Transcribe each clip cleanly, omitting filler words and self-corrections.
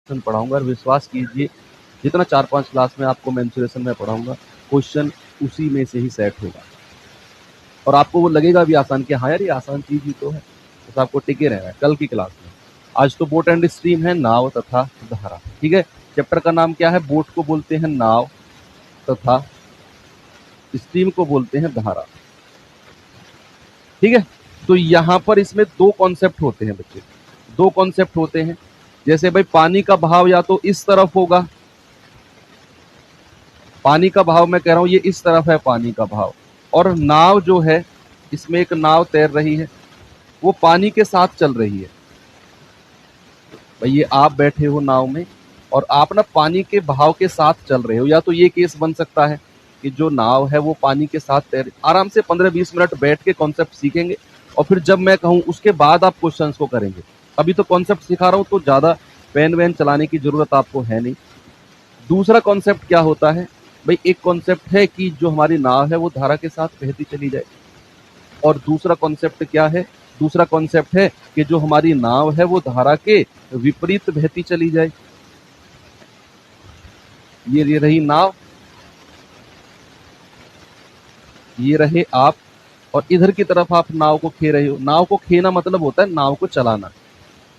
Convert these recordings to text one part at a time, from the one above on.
पढ़ाऊंगा और विश्वास कीजिए जितना 4-5 क्लास में आपको मेंसुरेशन में पढ़ाऊंगा, क्वेश्चन उसी में से ही सेट होगा और आपको वो लगेगा भी आसान कि हाँ यार ये आसान चीज ही तो है, बस आपको टिके रहना है कल की क्लास में। आज तो बोट एंड स्ट्रीम है, नाव तथा धारा। ठीक है, चैप्टर का नाम क्या है? बोट को बोलते हैं नाव तथा स्ट्रीम को बोलते हैं धारा। ठीक है, तो यहां पर इसमें दो कॉन्सेप्ट होते हैं बच्चे, दो कॉन्सेप्ट होते हैं। जैसे भाई पानी का बहाव या तो इस तरफ होगा, पानी का बहाव मैं कह रहा हूं ये इस तरफ है पानी का बहाव, और नाव जो है इसमें एक नाव तैर रही है, वो पानी के साथ चल रही है। भाई ये आप बैठे हो नाव में और आप ना पानी के बहाव के साथ चल रहे हो, या तो ये केस बन सकता है कि जो नाव है वो पानी के साथ तैर, आराम से 15-20 मिनट बैठ के कॉन्सेप्ट सीखेंगे और फिर जब मैं कहूं उसके बाद आप क्वेश्चंस को करेंगे। अभी तो कॉन्सेप्ट सिखा रहा हूं तो ज्यादा पेन वैन चलाने की जरूरत आपको है नहीं। दूसरा कॉन्सेप्ट क्या होता है भाई, एक कॉन्सेप्ट है कि जो हमारी नाव है वो धारा के साथ बहती चली जाए, और दूसरा कॉन्सेप्ट क्या है? दूसरा कॉन्सेप्ट है कि जो हमारी नाव है वो धारा के विपरीत बहती चली जाए। ये रही नाव, ये रहे आप, और इधर की तरफ आप नाव को खे रहे हो। नाव को खेना मतलब होता है नाव को चलाना।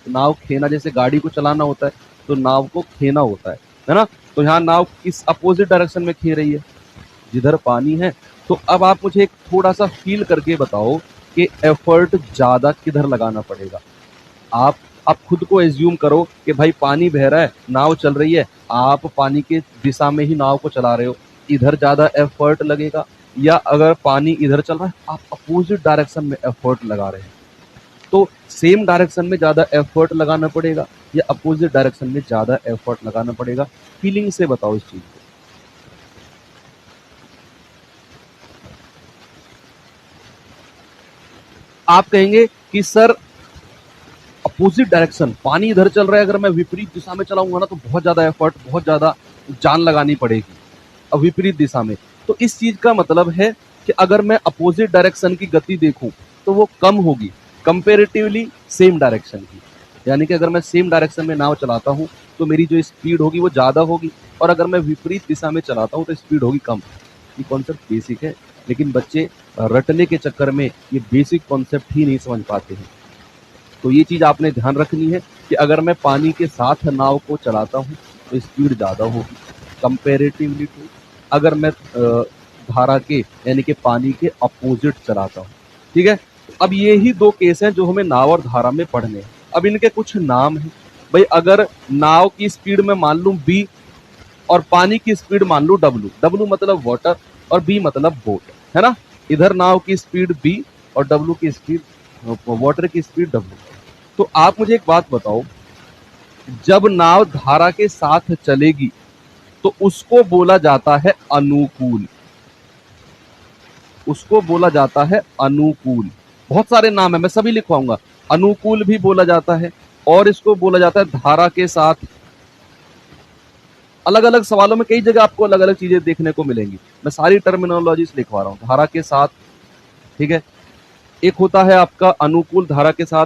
नाव खेना जैसे गाड़ी को चलाना होता है, तो नाव को खेना होता है ना? तो यहाँ नाव किस अपोजिट डायरेक्शन में खे रही है? जिधर पानी है। तो अब आप मुझे एक थोड़ा सा फील करके बताओ कि एफर्ट ज्यादा किधर लगाना पड़ेगा। आप खुद को एज्यूम करो कि भाई पानी बह रहा है, नाव चल रही है, आप पानी के दिशा में ही नाव को चला रहे हो, इधर ज्यादा एफर्ट लगेगा, या अगर पानी इधर चल रहा है आप अपोजिट डायरेक्शन में एफर्ट लगा रहे हैं, तो सेम डायरेक्शन में ज्यादा एफर्ट लगाना पड़ेगा या अपोजिट डायरेक्शन में ज्यादा एफर्ट लगाना पड़ेगा? फीलिंग से बताओ इस चीज को। आप कहेंगे कि सर अपोजिट डायरेक्शन, पानी इधर चल रहा है, अगर मैं विपरीत दिशा में चलाऊंगा ना तो बहुत ज्यादा एफर्ट, बहुत ज्यादा जान लगानी पड़ेगी अब विपरीत दिशा में। तो इस चीज का मतलब है कि अगर मैं अपोजिट डायरेक्शन की गति देखूं तो वो कम होगी कंपेरेटिवली सेम डायरेक्शन की। यानी कि अगर मैं सेम डायरेक्शन में नाव चलाता हूं तो मेरी जो स्पीड होगी वो ज्यादा होगी, और अगर मैं विपरीत दिशा में चलाता हूं तो स्पीड होगी कम। ये कॉन्सेप्ट बेसिक है, लेकिन बच्चे रटने के चक्कर में ये बेसिक कॉन्सेप्ट ही नहीं समझ पाते हैं। तो ये चीज आपने ध्यान रखनी है कि अगर मैं पानी के साथ नाव को चलाता हूँ तो स्पीड ज्यादा होगी कंपेरेटिवली टू अगर मैं धारा के यानी कि पानी के अपोजिट चलाता हूँ। ठीक है, अब ये ही दो केस हैं जो हमें नाव और धारा में पढ़ने हैं। अब इनके कुछ नाम हैं भाई। अगर नाव की स्पीड में मान लूं b और पानी की स्पीड मान लूं w, w मतलब वाटर और b मतलब बोट, है ना? इधर नाव की स्पीड b और w की स्पीड, वाटर की स्पीड w। तो आप मुझे एक बात बताओ, जब नाव धारा के साथ चलेगी तो उसको बोला जाता है अनुकूल, उसको बोला जाता है अनुकूल। बहुत सारे नाम है, मैं सभी लिखवाऊंगा। अनुकूल भी बोला जाता है और इसको बोला जाता है धारा के साथ। अलग अलग सवालों में कई जगह आपको अलग अलग चीजें देखने को मिलेंगी, मैं सारी टर्मिनोलॉजीज लिखवा रहा हूं। धारा के साथ, ठीक है। एक होता है आपका अनुकूल धारा के साथ,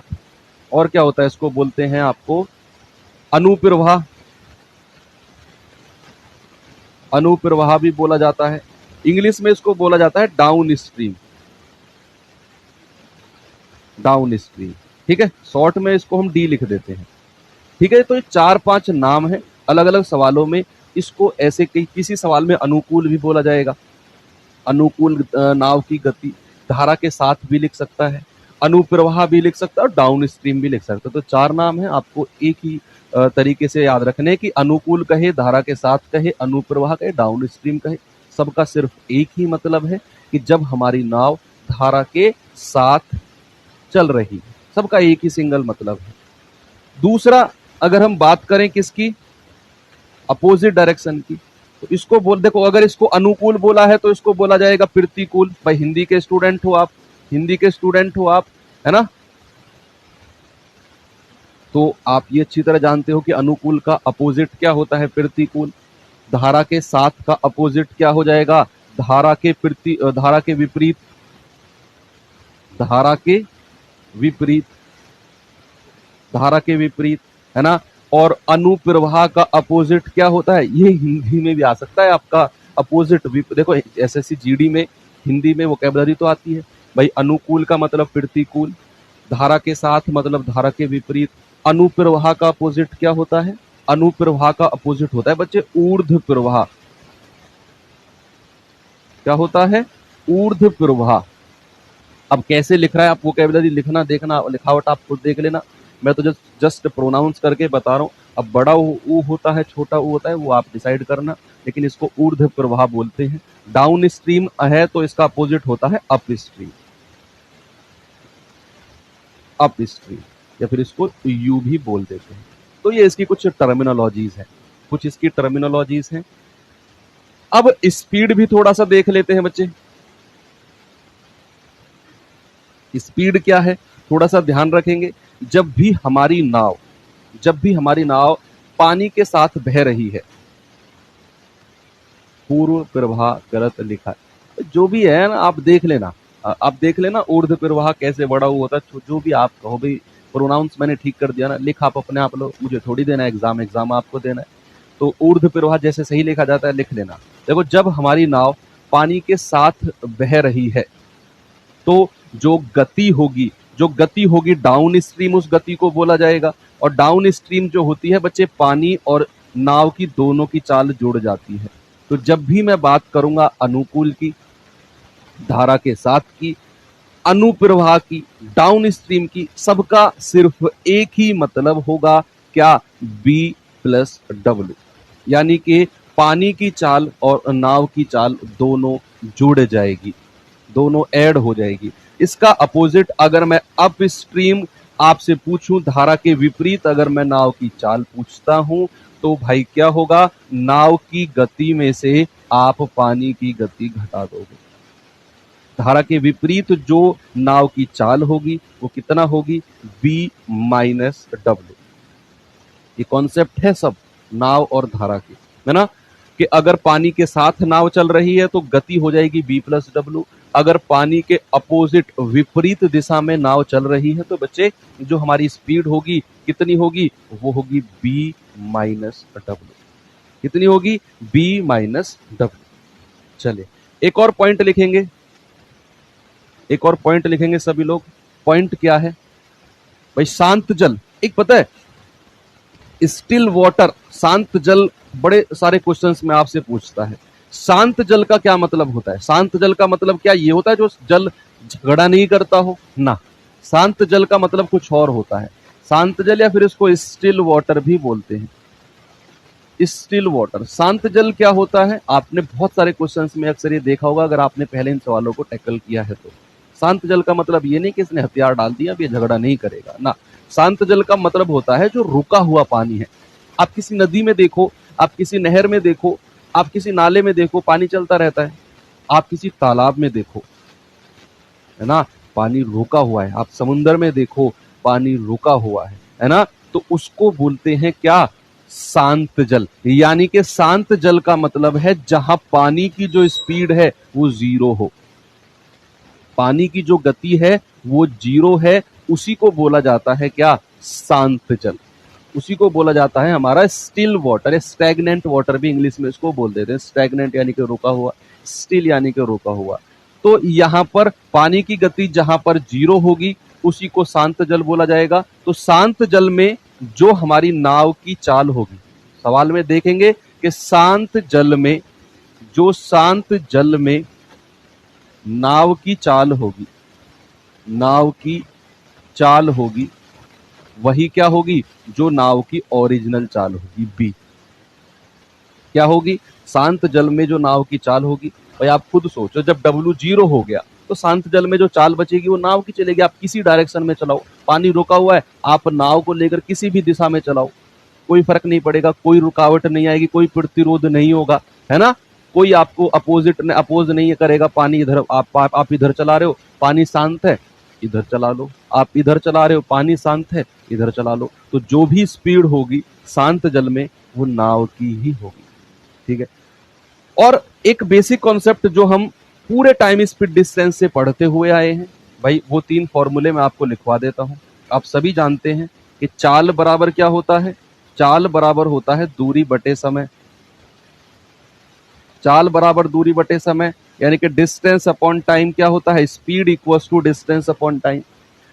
और क्या होता है इसको बोलते हैं आपको अनुप्रवाह, अनुप्रवाह भी बोला जाता है। इंग्लिश में इसको बोला जाता है डाउन स्ट्रीम, डाउन स्ट्रीम। ठीक है, शॉर्ट में इसको हम डी लिख देते हैं। ठीक है, तो ये 4-5 नाम है अलग अलग सवालों में। इसको ऐसे किसी सवाल में अनुकूल भी बोला जाएगा, अनुकूल नाव की गति, धारा के साथ भी लिख सकता है, अनुप्रवाह भी लिख सकता है और डाउन स्ट्रीम भी लिख सकता है। तो 4 नाम है, आपको एक ही तरीके से याद रखने कि अनुकूल कहे, धारा के साथ कहे, अनुप्रवाह कहे, डाउन स्ट्रीम कहे, सबका सिर्फ एक ही मतलब है कि जब हमारी नाव धारा के साथ चल रही है, सबका एक ही सिंगल मतलब है। दूसरा, अगर हम बात करें किसकी, अपोजिट डायरेक्शन की, तो इसको बोल, देखो अगर इसको अनुकूल बोला है तो इसको बोला जाएगा प्रतिकूल। भाई हिंदी के स्टूडेंट हो आप, हिंदी के स्टूडेंट हो आप, है ना? तो आप ये अच्छी तरह जानते हो कि अनुकूल का अपोजिट क्या होता है, प्रतिकूल। धारा के साथ का अपोजिट क्या हो जाएगा, धारा के धारा के विपरीत, धारा के विपरीत, धारा के विपरीत, है ना? और अनुप्रवाह का अपोजिट क्या होता है, ये हिंदी में भी आ सकता है आपका अपोजिट। देखो एसएससी जीडी में हिंदी में वोकैबुलरी तो आती है भाई। अनुकूल का मतलब प्रतिकूल, धारा के साथ मतलब धारा के विपरीत। अनुप्रवाह का अपोजिट क्या होता है, अनुप्रवाह का अपोजिट होता है बच्चे ऊर्ध्व प्रवाह। क्या होता है, ऊर्ध्व प्रवाह। अब कैसे लिख रहा है आप वोकैबुलरी लिखना देखना, लिखावट आप खुद देख लेना, मैं तो जस्ट प्रोनाउंस करके बता रहा हूँ। अब बड़ा ऊ होता है छोटा ऊ होता है वो आप डिसाइड करना, लेकिन इसको ऊर्ध्व प्रवाह बोलते हैं। डाउन स्ट्रीम है तो इसका अपोजिट होता है अप स्ट्रीम, अप स्ट्रीम, या फिर इसको यू भी बोल देते हैं। तो ये इसकी कुछ टर्मिनोलॉजीज है, कुछ इसकी टर्मिनोलॉजीज हैं। अब स्पीड भी थोड़ा सा देख लेते हैं बच्चे। स्पीड क्या है थोड़ा सा ध्यान रखेंगे। जब भी हमारी नाव पानी के साथ बह रही है, पूर्व प्रवाह गलत लिखा है, जो भी है ना आप देख लेना, आप देख लेना ऊर्ध्व प्रवाह कैसे बड़ा हुआ होता है, जो भी आप कहो भाई। प्रोनाउंस मैंने ठीक कर दिया ना, लिख आप अपने आप लो, मुझे थोड़ी देना है, एग्जाम आपको देना है। तो ऊर्ध्व प्रवाह जैसे सही लिखा जाता है लिख लेना। देखो जब हमारी नाव पानी के साथ बह रही है तो जो गति होगी डाउन स्ट्रीम, उस गति को बोला जाएगा। और डाउन स्ट्रीम जो होती है बच्चे, पानी और नाव की दोनों की चाल जुड़ जाती है। तो जब भी मैं बात करूंगा अनुकूल की, धारा के साथ की, अनुप्रवाह की, डाउन स्ट्रीम की, सबका सिर्फ एक ही मतलब होगा, क्या, बी प्लस डब्ल्यू। यानी कि पानी की चाल और नाव की चाल दोनों जुड़ जाएगी, दोनों ऐड हो जाएगी। इसका अपोजिट अगर मैं अप स्ट्रीम आपसे पूछूं, धारा के विपरीत अगर मैं नाव की चाल पूछता हूं, तो भाई क्या होगा, नाव की गति में से आप पानी की गति घटा दोगे। धारा के विपरीत जो नाव की चाल होगी वो कितना होगी, बी माइनस डब्ल्यू। ये कॉन्सेप्ट है सब नाव और धारा की, है ना, कि अगर पानी के साथ नाव चल रही है तो गति हो जाएगी बी प्लस डब्ल्यू। अगर पानी के अपोजिट विपरीत दिशा में नाव चल रही है तो बच्चे जो हमारी स्पीड होगी कितनी होगी, वो होगी बी माइनस डब्ल्यू। कितनी होगी, बी माइनस डब्ल्यू। चलिए एक और पॉइंट लिखेंगे, एक और पॉइंट लिखेंगे सभी लोग। पॉइंट क्या है भाई, शांत जल। एक पता है स्टिल वाटर, शांत जल, बड़े सारे क्वेश्चंस में आपसे पूछता है। शांत जल का क्या मतलब होता है, शांत जल का मतलब क्या ये होता है जो जल झगड़ा नहीं करता हो ना, शांत जल का मतलब कुछ और होता है। शांत जल या फिर इसको स्टिल वाटर भी बोलते हैं, स्टिल वाटर। शांत जल क्या होता है, आपने बहुत सारे क्वेश्चंस में अक्सर ये देखा होगा अगर आपने पहले इन सवालों को टैकल किया है तो। शांत जल का मतलब ये नहीं कि इसने हथियार डाल दिया अब ये झगड़ा नहीं करेगा ना। शांत जल का मतलब होता है जो रुका हुआ पानी है। आप किसी नदी में देखो, आप किसी नहर में देखो, आप किसी नाले में देखो, पानी चलता रहता है। आप किसी तालाब में देखो, है ना, पानी रुका हुआ है। आप समुद्र में देखो, पानी रुका हुआ है ना, तो उसको बोलते हैं क्या, शांत जल। यानी कि शांत जल का मतलब है जहां पानी की जो स्पीड है वो जीरो हो, पानी की जो गति है वो जीरो है, उसी को बोला जाता है क्या, शांत जल। उसी को बोला जाता है हमारा स्टिल वाटर, स्टैग्नेंट वाटर भी इंग्लिश में इसको बोल देते हैं। स्टैग्नेंट यानी कि रुका हुआ, स्टिल यानी कि रुका हुआ। तो यहां पर पानी की गति जहां पर जीरो होगी उसी को शांत जल बोला जाएगा। तो शांत जल में जो हमारी नाव की चाल होगी, सवाल में देखेंगे कि शांत जल में, जो शांत जल में नाव की चाल होगी, नाव की चाल होगी, वही क्या होगी, जो नाव की ओरिजिनल चाल होगी, बी। क्या होगी, शांत जल में जो नाव की चाल होगी। भाई आप खुद सोचो, जब डब्ल्यू जीरो हो गया तो शांत जल में जो चाल बचेगी वो नाव की चलेगी। आप किसी डायरेक्शन में चलाओ, पानी रुका हुआ है, आप नाव को लेकर किसी भी दिशा में चलाओ, कोई फर्क नहीं पड़ेगा, कोई रुकावट नहीं आएगी, कोई प्रतिरोध नहीं होगा, है ना। कोई आपको अपोज नहीं करेगा। पानी इधर आप इधर चला रहे हो, पानी शांत है, इधर चला लो। आप इधर चला रहे हो, पानी शांत है, इधर चला लो। तो जो भी स्पीड होगी शांत जल में वो नाव की ही होगी, ठीक है। और एक बेसिक कॉन्सेप्ट जो हम पूरे टाइम स्पीड डिस्टेंस से पढ़ते हुए आए हैं भाई, वो 3 फॉर्मूले मैं आपको लिखवा देता हूं। आप सभी जानते हैं कि चाल बराबर क्या होता है, चाल बराबर होता है दूरी बटे समय। चाल बराबर दूरी बटे समय, यानी कि डिस्टेंस अपॉन टाइम क्या होता है, speed equals to distance upon time.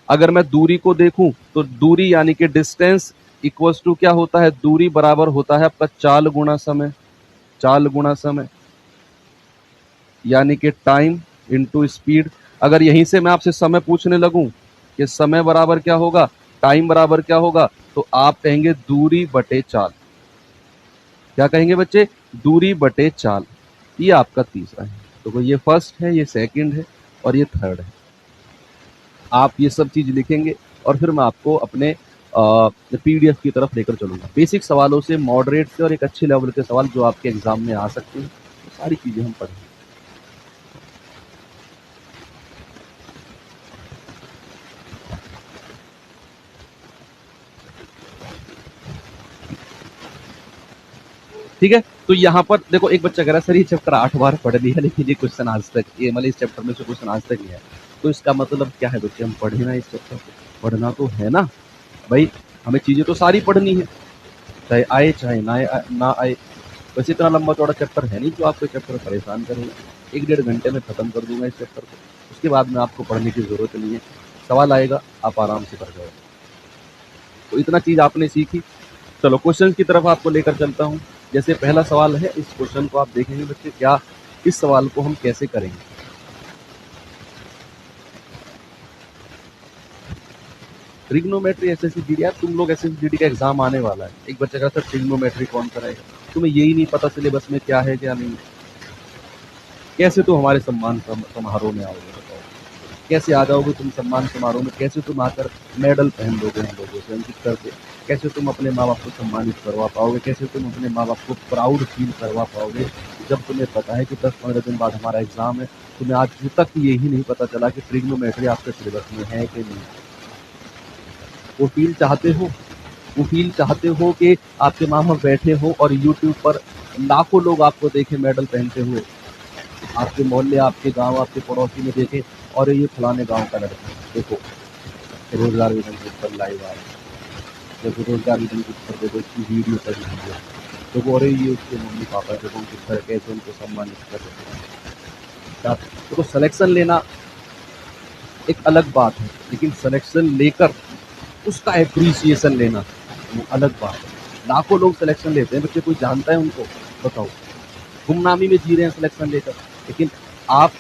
अगर मैं दूरी को देखूं तो दूरी यानी कि डिस्टेंस इक्वल्स टू क्या होता है, दूरी बराबर होता है आपका चाल गुणा समय। चाल गुणा समय यानी कि टाइम इनटू स्पीड। अगर यहीं से मैं आपसे समय पूछने लगूं कि समय बराबर क्या होगा, टाइम बराबर क्या होगा, तो आप कहेंगे दूरी बटे चाल। क्या कहेंगे बच्चे, दूरी बटे चाल। ये आपका तीसरा है। तो ये फर्स्ट है, ये सेकंड है और ये थर्ड है। आप ये सब चीज लिखेंगे और फिर मैं आपको अपने पीडीएफ की तरफ लेकर चलूंगा। बेसिक सवालों से, मॉडरेट से और एक अच्छे लेवल के सवाल जो आपके एग्जाम में आ सकते हैं, तो सारी चीजें हम पढ़ेंगे। ठीक है, तो यहाँ पर देखो एक बच्चा कह रहा है सर ये चैप्टर 8 बार पढ़ लिया लेकिन ये क्वेश्चन आज तक, ये मतलब इस चैप्टर में से क्वेश्चन आज तक नहीं है। तो इसका मतलब क्या है बच्चे, हम पढ़े ना इस चैप्टर को, पढ़ना तो है ना भाई, हमें चीजें तो सारी पढ़नी है, चाहे आए चाहे ना आए। वैसे इतना लंबा चौड़ा चैप्टर है नहीं जो आपको चैप्टर परेशान करेगा। 1-1.5 घंटे में खत्म कर दूंगा इस चैप्टर को, उसके बाद में आपको पढ़ने की जरूरत नहीं है। सवाल आएगा आप आराम से पढ़ जाओगे। तो इतना चीज आपने सीखी। चलो क्वेश्चन की तरफ आपको लेकर चलता हूँ। जैसे पहला सवाल है, इस क्वेश्चन को आप देखेंगे बच्चे, क्या इस सवाल को हम कैसे करेंगे। ट्रिग्नोमेट्री एसएससी यार, तुम लोग एसएससी का एग्जाम आने वाला है। एक बच्चा कहता है ट्रिग्नोमेट्री कौन कराएगा, तुम्हें यही नहीं पता सिलेबस में क्या है क्या नहीं। कैसे तुम हमारे सम्मान समारोह में आओगे बताओ, कैसे आ जाओगे तुम सम्मान समारोह में, कैसे तुम आकर मेडल पहन लोगे हम लोगों से अंकित करके, कैसे तुम अपने माँ बाप को सम्मानित करवा पाओगे, कैसे तुम अपने माँ बाप को प्राउड फील करवा पाओगे, जब तुम्हें पता है कि 10-15 दिन बाद हमारा एग्जाम है। तुम्हें आज तक यही नहीं पता चला कि ट्रिग्नोमेट्री आपके सिलेबस में है कि नहीं। वो फील चाहते हो, वो फील चाहते हो कि आपके माँ बाप बैठे हो और यूट्यूब पर लाखों लोग आपको देखे मेडल पहनते हुए, आपके मोहल्ले, आपके गांव, आपके पड़ोसी में देखे और ये फलाने गांव का लड़का देखो रोजगार विधन के ऊपर लाइव आ रहा है, देखो रोजगार विधन के ऊपर देखो इसकी वीडियो कर लीजिए, देखो अरे ये उसके मम्मी पापा देखो किस तरह कैसे उनको सम्मानित कर रहे हैं। देखो सिलेक्शन लेना एक अलग बात है, लेकिन सिलेक्शन लेकर उसका एप्रिसिएशन लेना वो अलग बात है। लाखों लोग सिलेक्शन लेते हैं बच्चे, कोई जानता है उनको, बताओ, गुमनामी में जी रहे हैं सिलेक्शन लेकर। लेकिन आप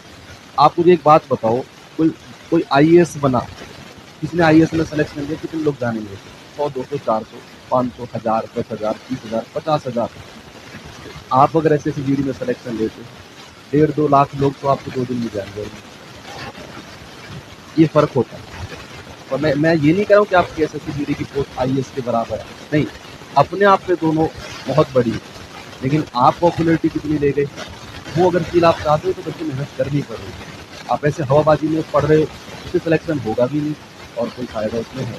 मुझे एक बात बताओ, कोई कोई आईएएस बना, किसने आईएएस में सिलेक्शन लिया, कितने लोग जानेंगे, 100, 200, 400, 500, 1000, 10,000, 30,000, 50,000। आप अगर ऐसे जीडी में सिलेक्शन लेते 1.5-2 लाख लोग तो आपको 2 दिन में जाएंगे। ये फर्क होता है। और मैं ये नहीं कह रहा हूँ कि आपकी एसएससी जीडी की पोस्ट आईएएस के बराबर है, नहीं, अपने आप में दोनों बहुत बड़ी है, लेकिन आप पॉपुलरिटी कितनी ले गए, वो अगर चीज आप चाहते हो तो बच्चे मेहनत करनी पड़ेगी। आप ऐसे हवाबाजी में पढ़ रहे हो, उससे सिलेक्शन होगा भी नहीं और कोई फायदा उसमें है।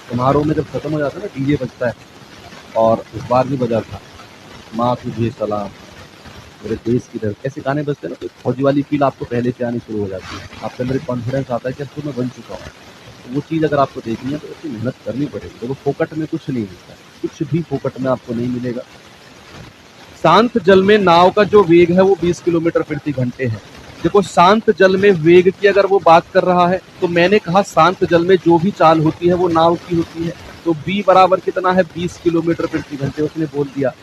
समारोह में जब खत्म हो जाता है ना, डीजे बजता है, और इस बार भी बजा था, माँ तुझे सलाम, मेरे देश की धरती, ऐसे गाने बजते हैं ना, तो फौजी वाली फील आपको पहले से आनी शुरू हो जाती है। आपके अंदर कॉन्फिडेंस आता है कि अब तो मैं बन चुका हूँ। तो वो चीज़ अगर आपको देखनी है तो उसकी मेहनत करनी पड़ेगी। देखो फोकट में कुछ नहीं मिलता है, कुछ भी फोकट में आपको नहीं मिलेगा। शांत जल में नाव का जो वेग है वो 20 किलोमीटर प्रति घंटे है। देखो शांत जल में वेग की अगर वो बात कर रहा है, तो मैंने कहा शांत जल में जो भी चाल होती है वो नाव की होती है। तो b बराबर कितना है, 20 किलोमीटर प्रति घंटे, उसने बोल दिया।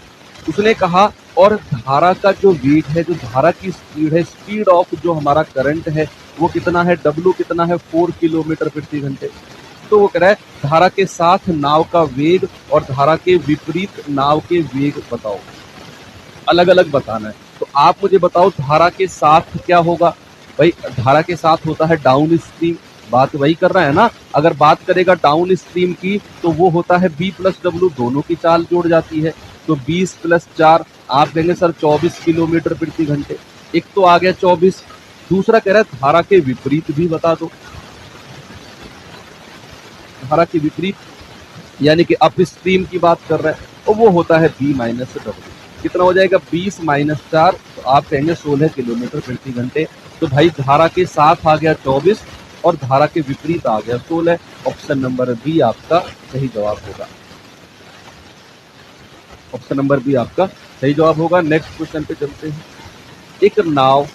उसने कहा और धारा का जो वेग है, जो धारा की स्पीड है, स्पीड ऑफ जो हमारा करंट है वो कितना है, W कितना है, 4 किलोमीटर प्रति घंटे। तो वो कह रहा है धारा के साथ नाव का वेग और धारा के विपरीत नाव के वेग बताओ, अलग अलग बताना है। तो आप मुझे बताओ धारा के साथ क्या होगा। भाई धारा के साथ होता है डाउन स्ट्रीम, बात वही कर रहा है ना। अगर बात करेगा डाउन स्ट्रीम की तो वो होता है B + W, दोनों की चाल जोड़ जाती है, तो 20 + 4 आप कहेंगे सर 24 किलोमीटर प्रति घंटे। एक तो आ गया 24, दूसरा कह रहा है धारा के विपरीत भी बता दो। धारा के विपरीत यानी कि अप स्ट्रीम की बात कर रहा है, और वो होता है B - W। कितना हो जाएगा, 20 - 4, तो आप कहेंगे 16 किलोमीटर प्रति घंटे। तो भाई धारा के साथ आ गया 24 और धारा के विपरीत आ गया 16। ऑप्शन नंबर बी आपका सही जवाब होगा। ऑप्शन नंबर बी आपका सही जवाब होगा। नेक्स्ट क्वेश्चन पे चलते हैं। एक नाव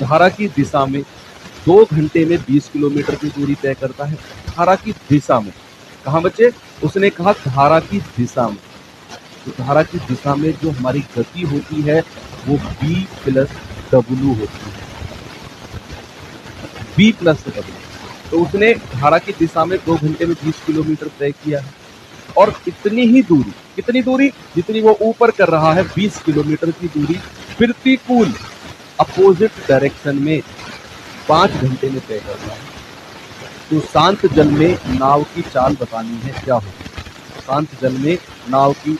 धारा की दिशा में 2 घंटे में 20 किलोमीटर की दूरी तय करता है। धारा की दिशा में, कहा बच्चे? उसने कहा धारा की दिशा में। तो धारा की दिशा में जो हमारी गति होती है वो b प्लस डब्लू होती है। b plus W. तो उसने धारा की दिशा में 2 घंटे में 20 किलोमीटर तय किया है और इतनी ही दूरी, कितनी दूरी? जितनी वो ऊपर कर रहा है 20 किलोमीटर की दूरी प्रतिकूल अपोजिट डायरेक्शन में 5 घंटे में तय कर रहा है। तो शांत जल में नाव की चाल बतानी है, क्या होगी? शांत जल में नाव की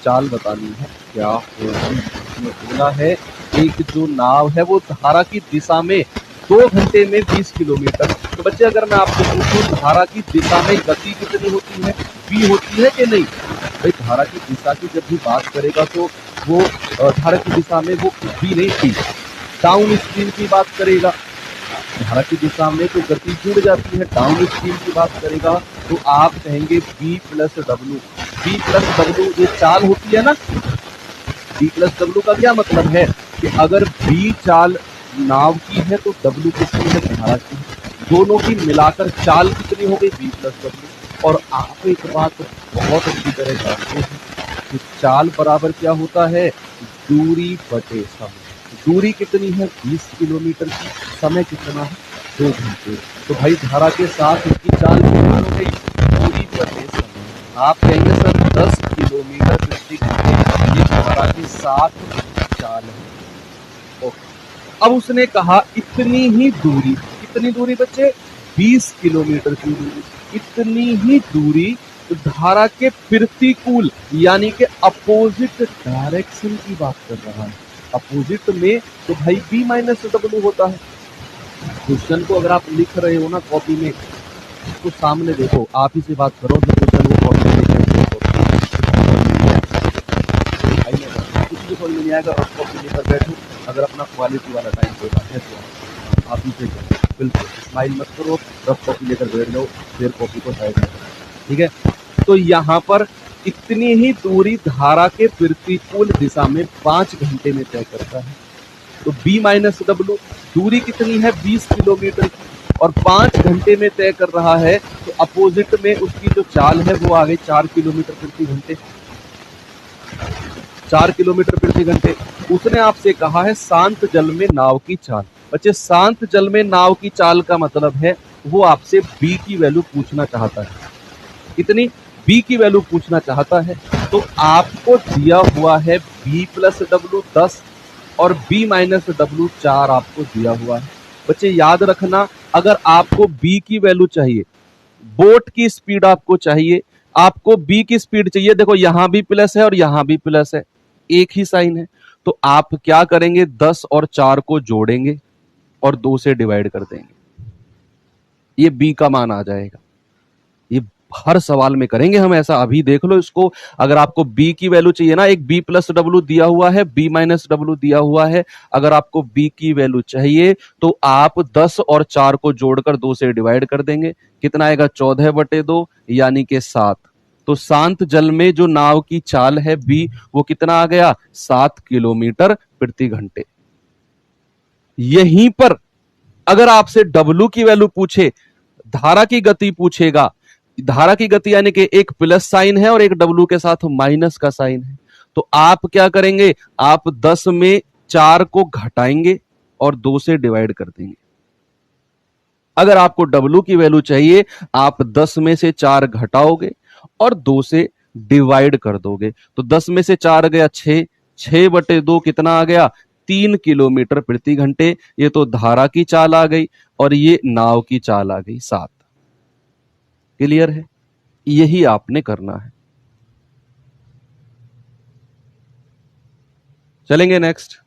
चाल बतानी है, क्या होगी? इसमें बोला है एक जो नाव है वो धारा की दिशा में 2 घंटे में 20 किलोमीटर। तो बच्चे अगर मैं आपसे पूछूं धारा की दिशा में गति कितनी होती है, v होती है कि नहीं? भाई धारा की दिशा की जब भी बात करेगा तो वो धारा की दिशा में वो v नहीं थी, डाउन स्ट्रीम की बात करेगा। धारा की दिशा में तो गति जुड़ जाती है, डाउन स्ट्रीम की बात करेगा तो आप कहेंगे b plus W. b plus W ये चाल होती है ना, b प्लस डब्लू का क्या मतलब है कि अगर b चाल नाव की है तो w किसकी है? धारा की। दोनों की मिलाकर चाल कितनी हो गई? b plus W. और आप एक बात बहुत अच्छी तरह जानते हैं कि चाल बराबर क्या होता है? दूरी बटे समय। दूरी कितनी है? 20 किलोमीटर की। समय कितना है? 2 घंटे। तो भाई धारा के साथ इसकी चाल कितनी हो गई? दूरी बटे समय। आप कहेंगे सर 10 किलोमीटर प्रति घंटे, ये धारा के साथ चाल है। ओके। अब उसने कहा इतनी ही दूरी, कितनी दूरी बच्चे? 20 किलोमीटर की दूरी। इतनी ही दूरी धारा के प्रतिकूल यानी कि अपोजिट डायरेक्शन की बात कर रहा है। अपोजिट में तो भाई b माइनस डब्लू होता है। क्वेश्चन को अगर आप लिख रहे हो ना कॉपी में तो सामने देखो, आप ही से बात करो, जो क्वेश्चन वो कॉपी में लिखे कुछ भी समझ में नहीं आएगा, रफ कॉपी लेकर बैठो। अगर अपना क्वालिटी वाला टाइम होगा है तो आप ही से बिल्कुल स्माइल मत करो, रफ कॉपी लेकर बैठ जाओ, फिर कॉपी को साइड में, ठीक है? तो यहाँ पर इतनी ही दूरी धारा के प्रतिकूल दिशा में 5 घंटे में तय करता है। तो b माइनस डब्लू दूरी कितनी है? 20 किलोमीटर की, और 5 घंटे में तय कर रहा है। तो अपोजिट में उसकी जो चाल है वो आ गई 4 किलोमीटर प्रति घंटे। 4 किलोमीटर प्रति घंटे। उसने आपसे कहा है शांत जल में नाव की चाल। बच्चे शांत जल में नाव की चाल का मतलब है वो आपसे b की वैल्यू पूछना चाहता है। कितनी? b की वैल्यू पूछना चाहता है। तो आपको दिया हुआ है b प्लस डब्लू 10 और b माइनस डब्लू 4 आपको दिया हुआ है। बच्चे याद रखना, अगर आपको b की वैल्यू चाहिए, बोट की स्पीड आपको चाहिए, आपको b की स्पीड चाहिए, देखो यहां भी प्लस है और यहां भी प्लस है, एक ही साइन है। तो आप क्या करेंगे? 10 और 4 को जोड़ेंगे और 2 से डिवाइड कर देंगे, ये b का मान आ जाएगा। ये हर सवाल में करेंगे हम ऐसा, अभी देख लो इसको। अगर आपको b की वैल्यू चाहिए ना, एक b प्लस डब्लू दिया हुआ है, b माइनस डब्लू दिया हुआ है। अगर आपको b की वैल्यू चाहिए तो आप 10 और 4 को जोड़कर 2 से डिवाइड कर देंगे। कितना आएगा? 14/2 यानी कि 7। तो शांत जल में जो नाव की चाल है b, वो कितना आ गया? 7 किलोमीटर प्रति घंटे। यहीं पर अगर आपसे w की वैल्यू पूछे, धारा की गति पूछेगा, धारा की गति यानी कि एक प्लस साइन है और एक डब्लू के साथ माइनस का साइन है, तो आप क्या करेंगे? आप 10 में 4 को घटाएंगे और 2 से डिवाइड कर देंगे। अगर आपको डब्लू की वैल्यू चाहिए, आप 10 में से 4 घटाओगे और 2 से डिवाइड कर दोगे। तो 10 में से 4 गया 6, 6/2 कितना आ गया? 3 किलोमीटर प्रति घंटे। ये तो धारा की चाल आ गई और ये नाव की चाल आ गई 7। क्लियर है? यही आपने करना है। चलेंगे नेक्स्ट।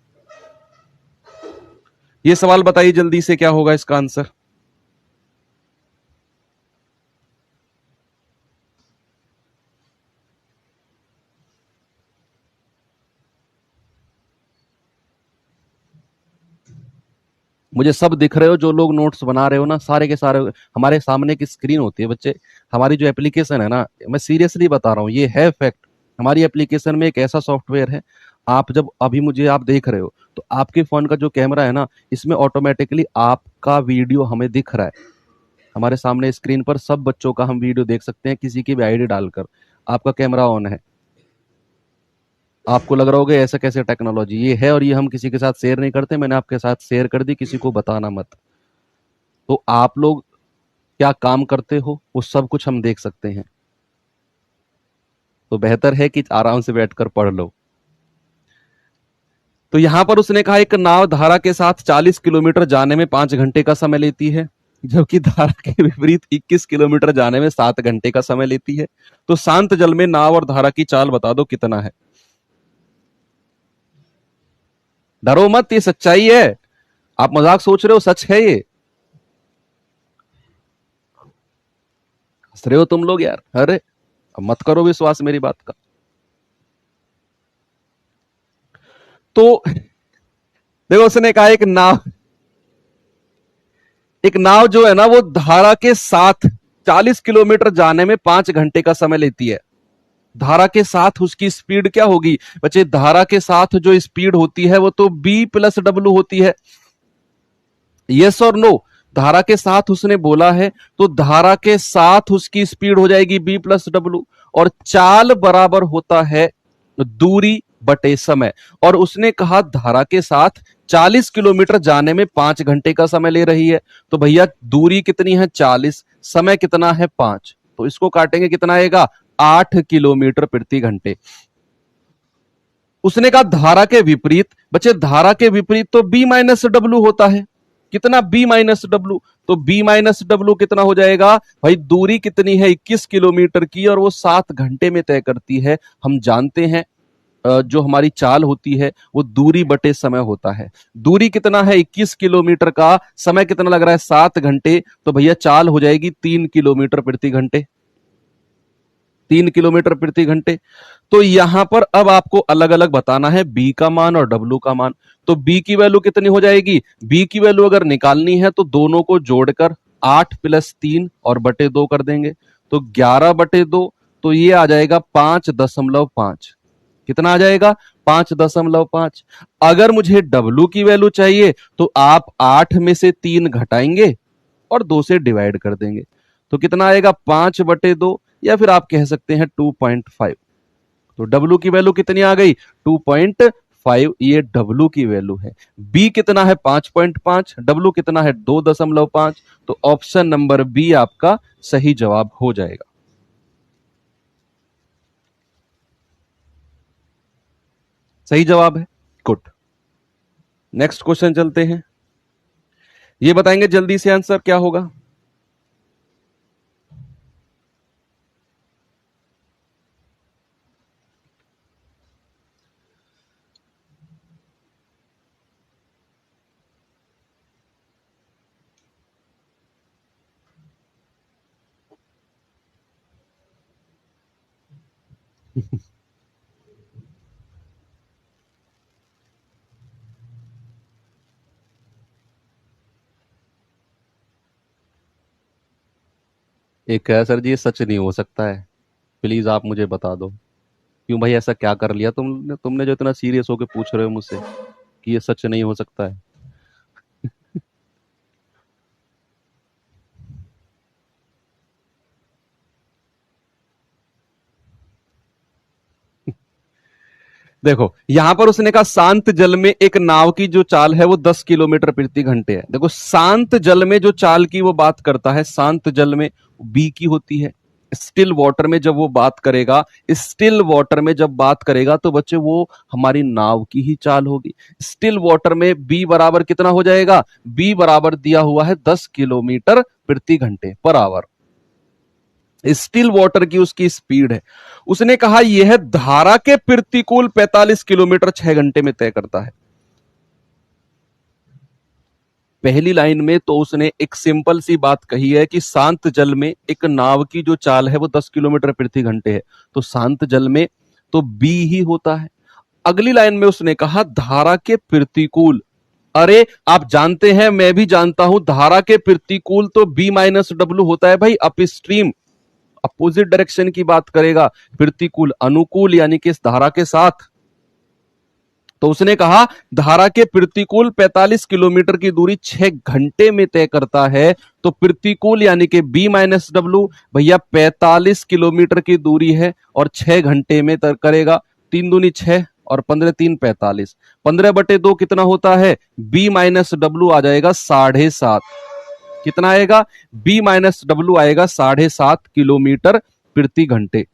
ये सवाल बताइए जल्दी से, क्या होगा इसका आंसर? मुझे सब दिख रहे हो, जो लोग नोट्स बना रहे हो ना, सारे के सारे हमारे सामने की स्क्रीन होती है बच्चे। हमारी जो एप्लीकेशन है ना, मैं सीरियसली बता रहा हूँ, ये है फैक्ट। हमारी एप्लीकेशन में एक ऐसा सॉफ्टवेयर है, आप जब अभी मुझे आप देख रहे हो तो आपके फोन का जो कैमरा है ना, इसमें ऑटोमेटिकली आपका वीडियो हमें दिख रहा है। हमारे सामने स्क्रीन पर सब बच्चों का हम वीडियो देख सकते हैं, किसी की भी आईडी डालकर। आपका कैमरा ऑन है। आपको लग रहा होगा ऐसा कैसे टेक्नोलॉजी, ये है, और ये हम किसी के साथ शेयर नहीं करते। मैंने आपके साथ शेयर कर दी, किसी को बताना मत। तो आप लोग क्या काम करते हो वो सब कुछ हम देख सकते हैं। तो बेहतर है कि आराम से बैठकर पढ़ लो। तो यहां पर उसने कहा एक नाव धारा के साथ 40 किलोमीटर जाने में 5 घंटे का समय लेती है, जबकि धारा के विपरीत 21 किलोमीटर जाने में 7 घंटे का समय लेती है। तो शांत जल में नाव और धारा की चाल बता दो कितना है। डरो मत, ये सच्चाई है। आप मजाक सोच रहे हो, सच है ये। हंस रहे हो तुम लोग यार, अरे अब मत करो विश्वास मेरी बात का। तो देखो, उसने कहा एक नाव जो है ना, वो धारा के साथ 40 किलोमीटर जाने में 5 घंटे का समय लेती है। धारा के साथ उसकी स्पीड क्या होगी बच्चे? धारा के साथ जो स्पीड होती है वो तो बी प्लस डब्ल्यू होती है। यस और नो? धारा के साथ उसने बोला है, तो धारा के साथ उसकी स्पीड हो जाएगी बी प्लस डब्ल्यू, और चाल बराबर होता है दूरी बटे समय। और उसने कहा धारा के साथ 40 किलोमीटर जाने में 5 घंटे का समय ले रही है। तो भैया दूरी कितनी है? 40, समय कितना है? 5। तो इसको काटेंगे, कितना आएगा? 8 किलोमीटर प्रति घंटे। उसने कहा धारा के विपरीत, बच्चे धारा के विपरीत तो बी माइनस डब्ल्यू होता है। कितना? B minus W. तो बी माइनस डब्ल्यू कितना हो जाएगा भाई? दूरी कितनी है? 21 किलोमीटर की, और वो 7 घंटे में तय करती है। हम जानते हैं जो हमारी चाल होती है वो दूरी बटे समय होता है। दूरी कितना है? 21 किलोमीटर का, समय कितना लग रहा है? 7 घंटे। तो भैया चाल हो जाएगी 3 किलोमीटर प्रति घंटे। 3 किलोमीटर प्रति घंटे। तो यहां पर अब आपको अलग अलग बताना है बी का मान और डब्ल्यू का मान। तो बी की वैल्यू कितनी हो जाएगी? बी की वैल्यू अगर निकालनी है तो दोनों को जोड़कर 8 प्लस 3 और बटे 2 कर देंगे, तो 11 बटे 2। तो ये आ जाएगा 5.5। कितना आ जाएगा? 5.5। अगर मुझे डब्ल्यू की वैल्यू चाहिए तो आप 8 में से 3 घटाएंगे और 2 से डिवाइड कर देंगे। तो कितना आएगा? 5/2, या फिर आप कह सकते हैं 2.5। तो डब्ल्यू की वैल्यू कितनी आ गई? 2.5। ये डब्ल्यू की वैल्यू है। बी कितना है? 5.5। डब्ल्यू कितना है? 2.5। तो ऑप्शन नंबर बी आपका सही जवाब हो जाएगा। सही जवाब है। गुड। नेक्स्ट क्वेश्चन चलते हैं। ये बताएंगे जल्दी से आंसर क्या होगा? एक है सर जी, ये सच नहीं हो सकता है, प्लीज आप मुझे बता दो। क्यों भाई, ऐसा क्या कर लिया तुमने? तुमने जो इतना सीरियस होकर पूछ रहे हो मुझसे कि ये सच नहीं हो सकता है। देखो, यहां पर उसने कहा शांत जल में एक नाव की जो चाल है वो 10 किलोमीटर प्रति घंटे है। देखो, शांत जल में जो चाल की वो बात करता है, शांत जल में बी की होती है। स्टिल वाटर में जब वो बात करेगा, स्टिल वाटर में जब बात करेगा तो बच्चे वो हमारी नाव की ही चाल होगी। स्टिल वाटर में बी बराबर कितना हो जाएगा? बी बराबर दिया हुआ है 10 किलोमीटर प्रति घंटे पर आवर। स्टिल वाटर की उसकी स्पीड है। उसने कहा यह धारा के प्रतिकूल 45 किलोमीटर 6 घंटे में तय करता है। पहली लाइन में तो उसने एक सिंपल सी बात कही है कि शांत जल में एक नाव की जो चाल है वो 10 किलोमीटर प्रति घंटे है। तो शांत जल में तो बी ही होता है। अगली लाइन में उसने कहा धारा के प्रतिकूल, अरे आप जानते हैं, मैं भी जानता हूं, धारा के प्रतिकूल तो B माइनस डब्ल्यू होता है भाई। अपस्ट्रीम अपोजिट डायरेक्शन की बात करेगा, प्रतिकूल अनुकूल यानी कि इस धारा के साथ। तो उसने कहा धारा के प्रतिकूल 45 किलोमीटर की दूरी 6 घंटे में तय करता है, तो प्रतिकूल यानी कि B माइनस डब्ल्यू भैया 45 किलोमीटर की दूरी है और 6 घंटे में तय करेगा। 3 दूनी 6 और 15 3 45, 15/2 कितना होता है? B माइनस डब्ल्यू आ जाएगा 7.5। कितना आएगा? B माइनस डब्ल्यू आएगा 7.5 किलोमीटर प्रति घंटे।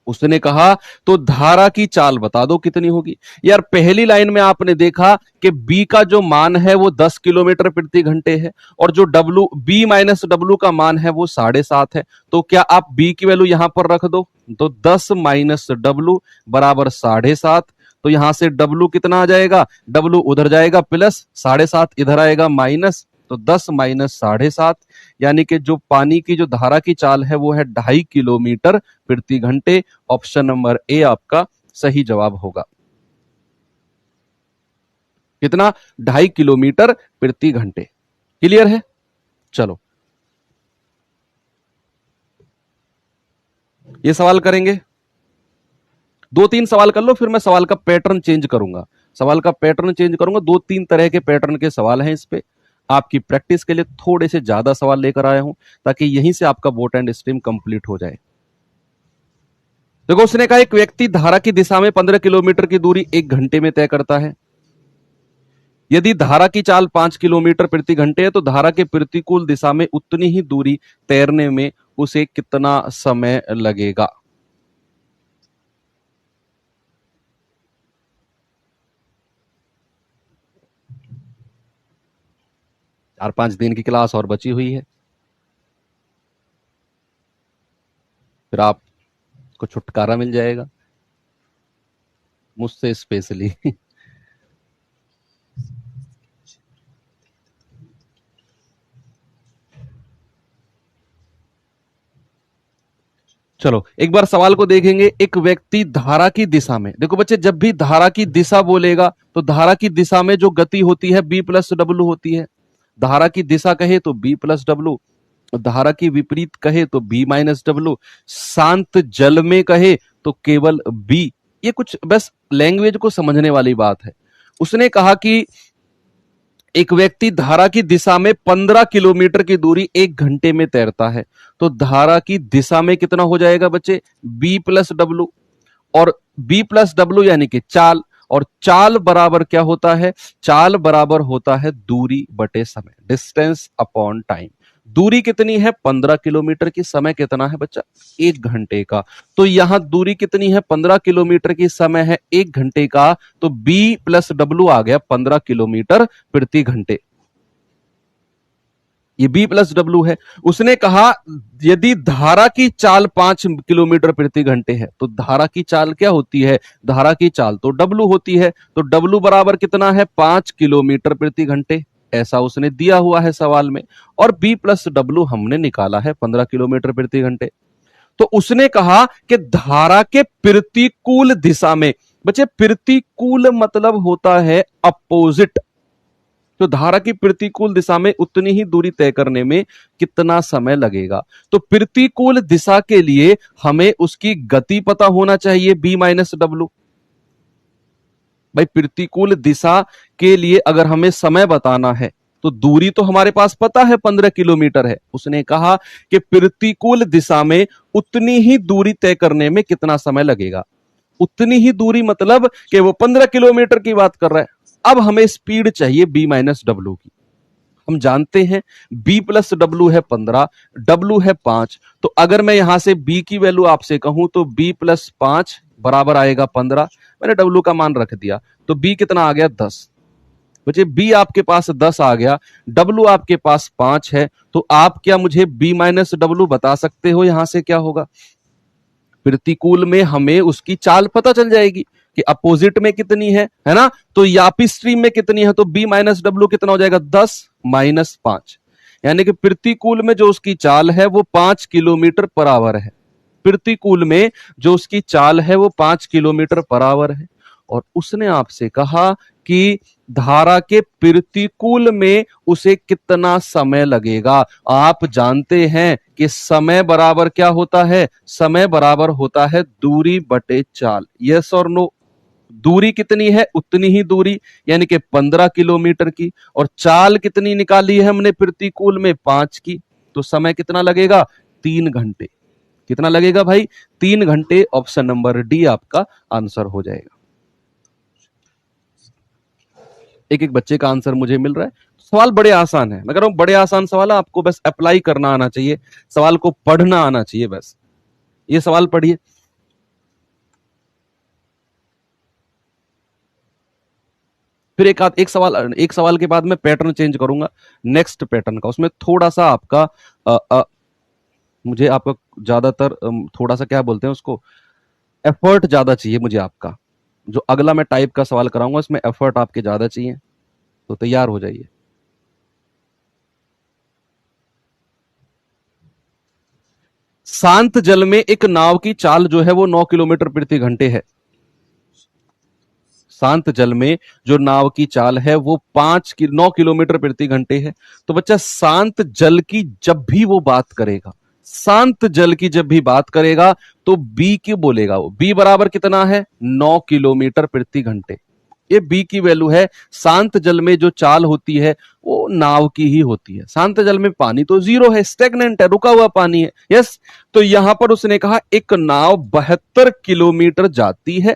उसने कहा तो धारा की चाल बता दो कितनी होगी। यार पहली लाइन में आपने देखा कि B का जो मान है वो 10 किलोमीटर प्रति घंटे है और जो W B माइनस डब्ल्यू का मान है वो 7.5 है। तो क्या आप B की वैल्यू यहां पर रख दो, तो 10 माइनस डब्ल्यू बराबर 7.5। तो यहां से W कितना आ जाएगा? W उधर जाएगा प्लस, 7.5 इधर आएगा माइनस, तो 10 माइनस 7.5 यानी कि जो पानी की जो धारा की चाल है वो है 2.5 किलोमीटर प्रति घंटे। ऑप्शन नंबर ए आपका सही जवाब होगा। कितना? 2.5 किलोमीटर प्रति घंटे। क्लियर है? चलो ये सवाल करेंगे, 2-3 सवाल कर लो, फिर मैं सवाल का पैटर्न चेंज करूंगा। सवाल का पैटर्न चेंज करूंगा, 2-3 तरह के पैटर्न के सवाल हैं इस पे। आपकी प्रैक्टिस के लिए थोड़े से ज्यादा सवाल लेकर आया हूं ताकि यहीं से आपका बोट एंड स्ट्रीम कंप्लीट हो जाए। देखो उसने कहा एक व्यक्ति धारा की दिशा में 15 किलोमीटर की दूरी 1 घंटे में तय करता है। यदि धारा की चाल 5 किलोमीटर प्रति घंटे है तो धारा के प्रतिकूल दिशा में उतनी ही दूरी तैरने में उसे कितना समय लगेगा? चार 5 दिन की क्लास और बची हुई है, फिर आपको छुटकारा मिल जाएगा मुझसे स्पेशली। चलो एक बार सवाल को देखेंगे। एक व्यक्ति धारा की दिशा में, देखो बच्चे जब भी धारा की दिशा बोलेगा तो धारा की दिशा में जो गति होती है B प्लस डब्ल्यू होती है। धारा की दिशा कहे तो B प्लस डब्ल्यू, धारा की विपरीत कहे तो B माइनस डब्ल्यू, शांत जल में कहे तो केवल B। ये कुछ बस लैंग्वेज को समझने वाली बात है। उसने कहा कि एक व्यक्ति धारा की दिशा में 15 किलोमीटर की दूरी 1 घंटे में तैरता है, तो धारा की दिशा में कितना हो जाएगा बच्चे? B प्लस डब्ल्यू, और B प्लस डब्ल्यू यानी कि चाल, और चाल बराबर क्या होता है? चाल बराबर होता है दूरी बटे समय, डिस्टेंस अपॉन टाइम। दूरी कितनी है? 15 किलोमीटर की। समय कितना है बच्चा? 1 घंटे का। तो यहां दूरी कितनी है? 15 किलोमीटर की। समय है 1 घंटे का, तो B प्लस डब्ल्यू आ गया 15 किलोमीटर प्रति घंटे। ये B प्लस डब्ल्यू है। उसने कहा यदि धारा की चाल 5 किलोमीटर प्रति घंटे है, तो धारा की चाल क्या होती है? धारा की चाल तो W होती है, तो W बराबर कितना है? 5 किलोमीटर प्रति घंटे। ऐसा उसने दिया हुआ है सवाल में, और B प्लस डब्ल्यू हमने निकाला है 15 किलोमीटर प्रति घंटे। तो उसने कहा कि धारा के प्रतिकूल दिशा में, बच्चे प्रतिकूल मतलब होता है अपोजिट, तो धारा की प्रतिकूल दिशा में उतनी ही दूरी तय करने में कितना समय लगेगा? तो प्रतिकूल दिशा के लिए हमें उसकी गति पता होना चाहिए B माइनस डब्ल्यू। भाई प्रतिकूल दिशा के लिए अगर हमें समय बताना है तो दूरी तो हमारे पास पता है 15 किलोमीटर है। उसने कहा कि प्रतिकूल दिशा में उतनी ही दूरी तय करने में कितना समय लगेगा? उतनी ही दूरी मतलब कि वो 15 किलोमीटर की बात कर रहा है। अब हमें स्पीड चाहिए B माइनस डब्ल्यू की। हम जानते हैं B प्लस डब्ल्यू है 15, W है 5, तो अगर मैं यहां से B की वैल्यू आपसे कहूं तो B प्लस 5 बराबर आएगा 15। मैंने W का मान रख दिया, तो B कितना आ गया? 10। बच्चे B आपके पास 10 आ गया, W आपके पास 5 है, तो आप क्या मुझे B माइनस डब्ल्यू बता सकते हो यहां से क्या होगा? प्रतिकूल में हमें उसकी चाल पता चल जाएगी कि अपोजिट में कितनी है ना? तो यापी स्ट्रीम में कितनी है, तो B माइनस डब्ल्यू कितना हो जाएगा? 10 माइनस 5, यानी कि प्रतिकूल में जो उसकी चाल है वो 5 किलोमीटर पर आवर है। प्रतिकूल में जो उसकी चाल है वो 5 किलोमीटर पर आवर है। और उसने आपसे कहा कि धारा के प्रतिकूल में उसे कितना समय लगेगा। आप जानते हैं कि समय बराबर क्या होता है, समय बराबर होता है दूरी बटे चाल। यस और नो। दूरी कितनी है उतनी ही दूरी, यानी कि 15 किलोमीटर की, और चाल कितनी निकाली है हमने प्रतिकूल में 5 की, तो समय कितना लगेगा 3 घंटे। कितना लगेगा भाई 3 घंटे। ऑप्शन नंबर डी आपका आंसर हो जाएगा। एक एक बच्चे का आंसर मुझे मिल रहा है। सवाल बड़े आसान है, मैं कह रहा हूं बड़े आसान सवाल है, आपको बस अप्लाई करना आना चाहिए, सवाल को पढ़ना आना चाहिए बस। ये सवाल पढ़िए। फिर एक सवाल के बाद मैं पैटर्न चेंज करूंगा नेक्स्ट पैटर्न का, उसमें थोड़ा सा आपका मुझे आपका ज्यादातर थोड़ा सा क्या बोलते हैं उसको, एफर्ट ज्यादा चाहिए मुझे आपका। जो अगला मैं टाइप का सवाल कराऊंगा इसमें एफर्ट आपके ज्यादा चाहिए, तो तैयार हो जाइए। शांत जल में एक नाव की चाल जो है वो 9 किलोमीटर प्रति घंटे है। शांत जल में जो नाव की चाल है वो 9 किलोमीटर प्रति घंटे है। तो बच्चा शांत जल की जब भी वो बात करेगा, शांत जल की जब भी बात करेगा तो बी की बोलेगा। वो बी बराबर कितना है 9 किलोमीटर प्रति घंटे। ये बी की वैल्यू है। शांत जल में जो चाल होती है वो नाव की ही होती है। शांत जल में पानी तो जीरो है, स्टेगनेंट है, रुका हुआ पानी है। यस, तो यहां पर उसने कहा एक नाव 72 किलोमीटर जाती है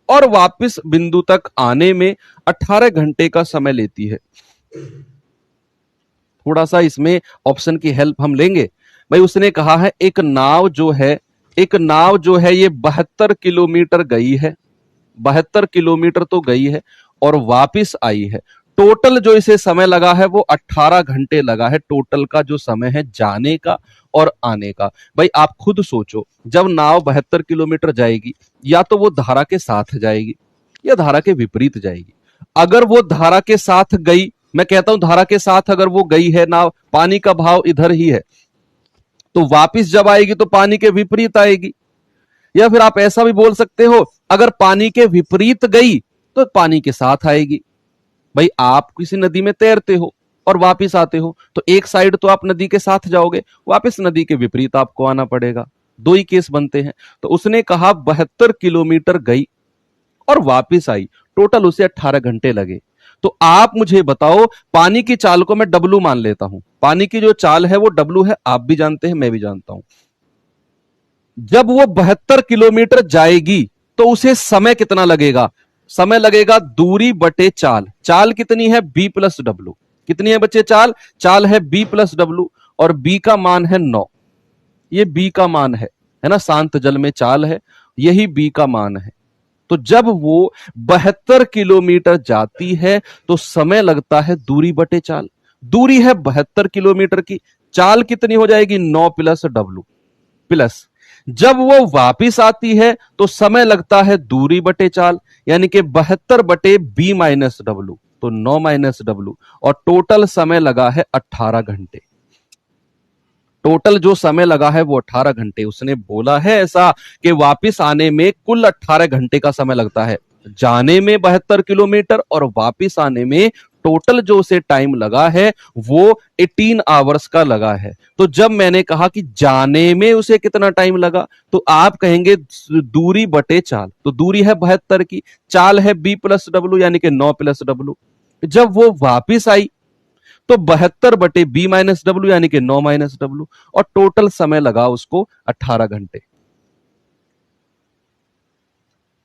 और वापस बिंदु तक आने में 18 घंटे का समय लेती है। थोड़ा सा इसमें ऑप्शन की हेल्प हम लेंगे। भाई उसने कहा है एक नाव जो है ये 72 किलोमीटर गई है, 72 किलोमीटर तो गई है और वापिस आई है। टोटल जो इसे समय लगा है वो 18 घंटे लगा है, टोटल का जो समय है जाने का और आने का। भाई आप खुद सोचो, जब नाव 72 किलोमीटर जाएगी या तो वो धारा के साथ जाएगी या धारा के विपरीत जाएगी। अगर वो धारा के साथ गई, मैं कहता हूं धारा के साथ अगर वो गई है नाव, पानी का भाव इधर ही है, तो वापिस जब आएगी तो पानी के विपरीत आएगी। या फिर आप ऐसा भी बोल सकते हो, अगर पानी के विपरीत गई तो पानी के साथ आएगी। भाई आप किसी नदी में तैरते हो और वापस आते हो, तो एक साइड तो आप नदी के साथ जाओगे, वापस नदी के विपरीत आपको आना पड़ेगा। दो ही केस बनते हैं। तो उसने कहा 72 किलोमीटर गई और वापस आई, टोटल उसे 18 घंटे लगे। तो आप मुझे बताओ, पानी की चाल को मैं डब्लू मान लेता हूं, पानी की जो चाल है वो डब्लू है, आप भी जानते हैं मैं भी जानता हूं। जब वो 72 किलोमीटर जाएगी तो उसे समय कितना लगेगा, समय लगेगा दूरी बटे चाल। चाल कितनी है बी प्लस डब्लू। कितनी है बच्चे चाल है बी प्लस डब्लू, और बी का मान है 9। ये बी का मान है ना, शांत जल में चाल है, यही बी का मान है। तो जब वो 72 किलोमीटर जाती है तो समय लगता है दूरी बटे चाल। दूरी है 72 किलोमीटर की, चाल कितनी हो जाएगी 9 प्लस डब्लू प्लस। जब वो वापिस आती है तो समय लगता है दूरी बटे चाल, यानी कि 72 बटे बी माइनस डब्लू, तो 9 माइनस डब्लू, और टोटल समय लगा है 18 घंटे। टोटल जो समय लगा है वो 18 घंटे। उसने बोला है ऐसा कि वापिस आने में कुल 18 घंटे का समय लगता है, जाने में 72 किलोमीटर और वापिस आने में टोटल जो उसे टाइम लगा है वो 18 आवर्स का लगा है। तो जब मैंने कहा कि जाने में उसे कितना टाइम लगा, तो आप कहेंगे दूरी बटे चाल। तो दूरी है 72 की, चाल है बी प्लस डब्लू यानी कि 9 प्लस डब्लू। जब वो वापिस आई तो 72 बटे बी माइनस डब्लू यानी कि 9 माइनस डब्लू, और टोटल समय लगा उसको 18 घंटे।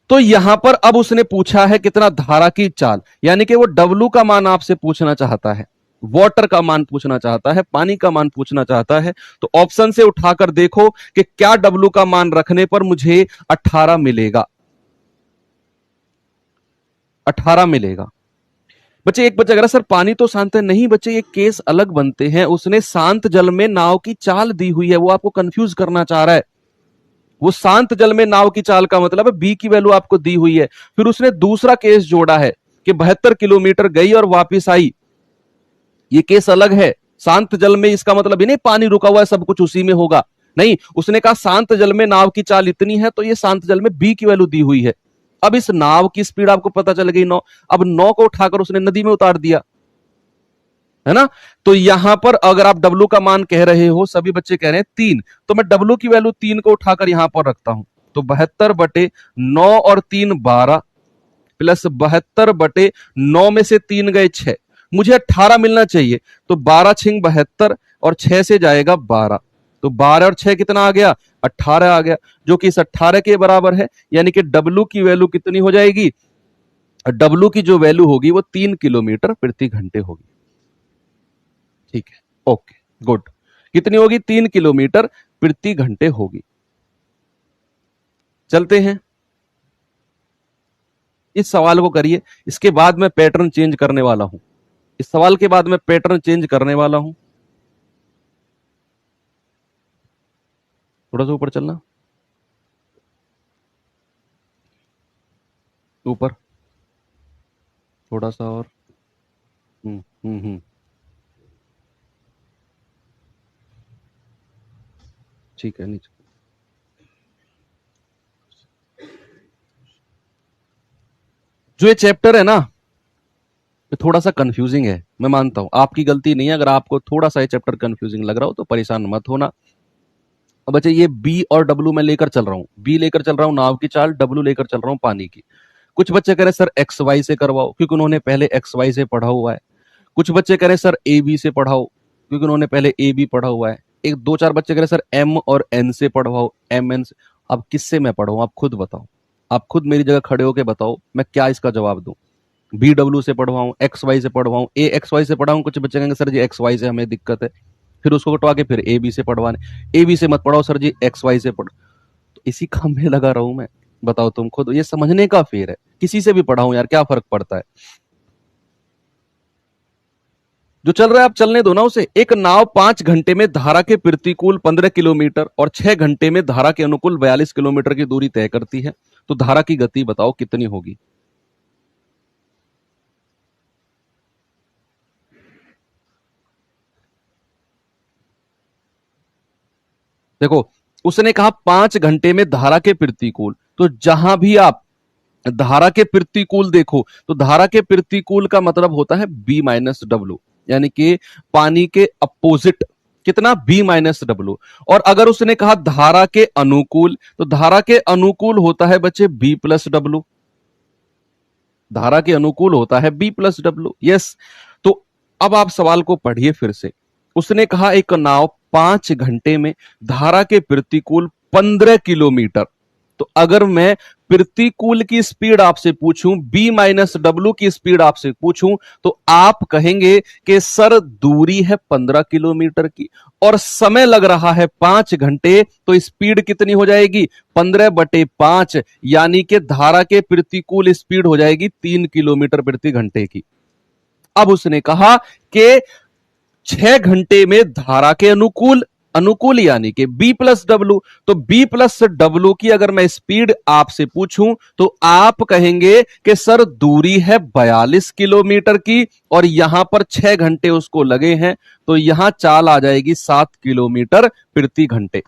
तो यहां पर अब उसने पूछा है कितना धारा की चाल, यानी कि वो डब्लू का मान आपसे पूछना चाहता है, वाटर का मान पूछना चाहता है, पानी का मान पूछना चाहता है। तो ऑप्शन से उठाकर देखो कि क्या डब्लू का मान रखने पर मुझे 18 मिलेगा। 18 मिलेगा। बच्चे एक बच्चा कह रहा सर पानी तो शांत है। नहीं बच्चे, ये केस अलग बनते हैं। उसने शांत जल में नाव की चाल दी हुई है, वो आपको कंफ्यूज करना चाह रहा है। वो शांत जल में नाव की चाल का मतलब है बी की वैल्यू आपको दी हुई है। फिर उसने दूसरा केस जोड़ा है कि 72 किलोमीटर गई और वापिस आई। ये केस अलग है। शांत जल में इसका मतलब ही नहीं पानी रुका हुआ है सब कुछ उसी में होगा, नहीं। उसने कहा शांत जल में नाव की चाल इतनी है, तो ये शांत जल में बी की वैल्यू दी हुई है। अब इस नाव की स्पीड आपको पता चल गई 9। अब 9 को उठाकर उसने नदी में उतार दिया, है ना। तो यहां पर अगर आप W का मान कह रहे हो, सभी बच्चे कह रहे हैं 3, तो मैं W की वैल्यू 3 को उठाकर यहां पर रखता हूं। तो 72/9 और 3 12 प्लस 72/9 में से 3 गए 6, मुझे 18 मिलना चाहिए। तो 12 छिंग 72 और 6 से जाएगा 12, तो 12 और 6 कितना आ गया, 18 आ गया, जो कि इस 18 के बराबर है। यानी कि W की वैल्यू कितनी हो जाएगी, W की जो वैल्यू होगी वो 3 किलोमीटर प्रति घंटे होगी। ठीक है, ओके गुड। कितनी होगी, 3 किलोमीटर प्रति घंटे होगी। चलते हैं, इस सवाल को करिए, इसके बाद मैं पैटर्न चेंज करने वाला हूं। इस सवाल के बाद मैं पैटर्न चेंज करने वाला हूं। थोड़ा सा ऊपर चलना, ऊपर थोड़ा सा और। हम्म। ठीक है, नीचे। जो ये चैप्टर है ना, ये थोड़ा सा कंफ्यूजिंग है, मैं मानता हूं आपकी गलती नहीं है। अगर आपको थोड़ा सा ये चैप्टर कंफ्यूजिंग लग रहा हो तो परेशान मत होना। अब बच्चे ये बी और डब्ल्यू मैं लेकर चल रहा हूं, बी लेकर चल रहा हूं नाव की चाल, डब्ल्यू लेकर चल रहा हूं पानी की। कुछ बच्चे कह रहे सर एक्स वाई से करवाओ, क्योंकि उन्होंने पहले एक्स वाई से पढ़ा हुआ है। कुछ बच्चे कह रहे सर ए बी से पढ़ाओ, क्योंकि उन्होंने पहले ए बी पढ़ा हुआ है। एक दो चार बच्चे कह रहे सर एम और एन से पढ़वाओ, एम एन से। अब किससे मैं पढ़ाऊं, आप खुद बताओ, आप खुद मेरी जगह खड़े होकर बताओ मैं क्या इसका जवाब दूं। बी डब्ल्यू से पढ़वाऊं, एक्स वाई से पढ़वाऊं, ए एक्स वाई से पढ़ाऊं। कुछ बच्चे कहेंगे सर जी एक्स वाई से हमें दिक्कत है, फिर उसको कटवा के फिर ए बी से पढ़वाने। ए बी से मत पढ़ाओ सर जी, एक्स वाई से पढ़ो। तो इसी काम में लगा रहूं मैं, बताओ तुम खुद। ये समझने का फेर है, किसी से भी पढ़ाऊं यार, क्या फर्क पड़ता है। जो चल रहा है आप चलने दो ना उसे। एक नाव 5 घंटे में धारा के प्रतिकूल 15 किलोमीटर और 6 घंटे में धारा के अनुकूल 42 किलोमीटर की दूरी तय करती है, तो धारा की गति बताओ कितनी होगी। देखो, उसने कहा 5 घंटे में धारा के प्रतिकूल, तो जहां भी आप धारा के प्रतिकूल देखो, तो धारा के प्रतिकूल का मतलब होता है बी माइनस डब्ल्यू, यानी कि पानी के अपोजिट कितना, बी माइनस डब्ल्यू। और अगर उसने कहा धारा के अनुकूल, तो धारा के अनुकूल होता है बच्चे बी प्लस डब्ल्यू, धारा के अनुकूल होता है बी प्लस डब्ल्यू। यस, तो अब आप सवाल को पढ़िए फिर से। उसने कहा एक नाव 5 घंटे में धारा के प्रतिकूल 15 किलोमीटर, तो अगर मैं प्रतिकूल की स्पीड आपसे पूछूं, बी माइनस डब्ल्यू की स्पीड आपसे पूछूं, तो आप कहेंगे कि सर दूरी है 15 किलोमीटर की और समय लग रहा है 5 घंटे, तो स्पीड कितनी हो जाएगी, 15/5, यानी कि धारा के प्रतिकूल स्पीड हो जाएगी 3 किलोमीटर प्रति घंटे की। अब उसने कहा कि 6 घंटे में धारा के अनुकूल, अनुकूल यानी कि बी प्लस डब्ल्यू, तो बी प्लस डब्ल्यू की अगर मैं स्पीड आपसे पूछूं, तो आप कहेंगे कि सर दूरी है 42 किलोमीटर की और यहां पर 6 घंटे उसको लगे हैं, तो यहां चाल आ जाएगी 7 किलोमीटर प्रति घंटे,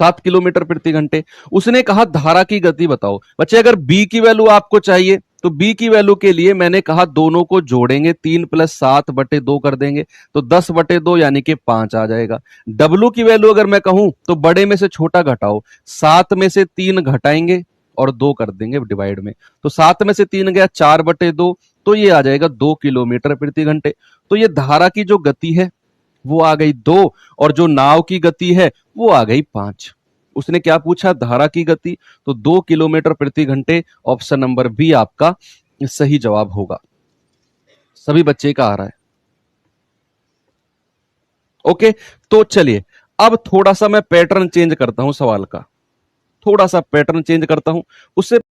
7 किलोमीटर प्रति घंटे। उसने कहा धारा की गति बताओ। बच्चे अगर बी की वैल्यू आपको चाहिए, तो बी की वैल्यू के लिए मैंने कहा दोनों को जोड़ेंगे, 3 + 7/2 कर देंगे, तो 10/2 यानी कि 5 आ जाएगा। डब्ल्यू की वैल्यू अगर मैं कहूं, तो बड़े में से छोटा घटाओ, 7 में से 3 घटाएंगे और 2 कर देंगे डिवाइड में, तो 7 में से 3 गया 4/2, तो ये आ जाएगा 2 किलोमीटर प्रति घंटे। तो ये धारा की जो गति है वो आ गई 2, और जो नाव की गति है वो आ गई 5। उसने क्या पूछा, धारा की गति, तो 2 किलोमीटर प्रति घंटे। ऑप्शन नंबर बी आपका सही जवाब होगा। सभी बच्चे का आ रहा है, ओके। तो चलिए अब थोड़ा सा मैं पैटर्न चेंज करता हूं सवाल का, थोड़ा सा पैटर्न चेंज करता हूं। उससे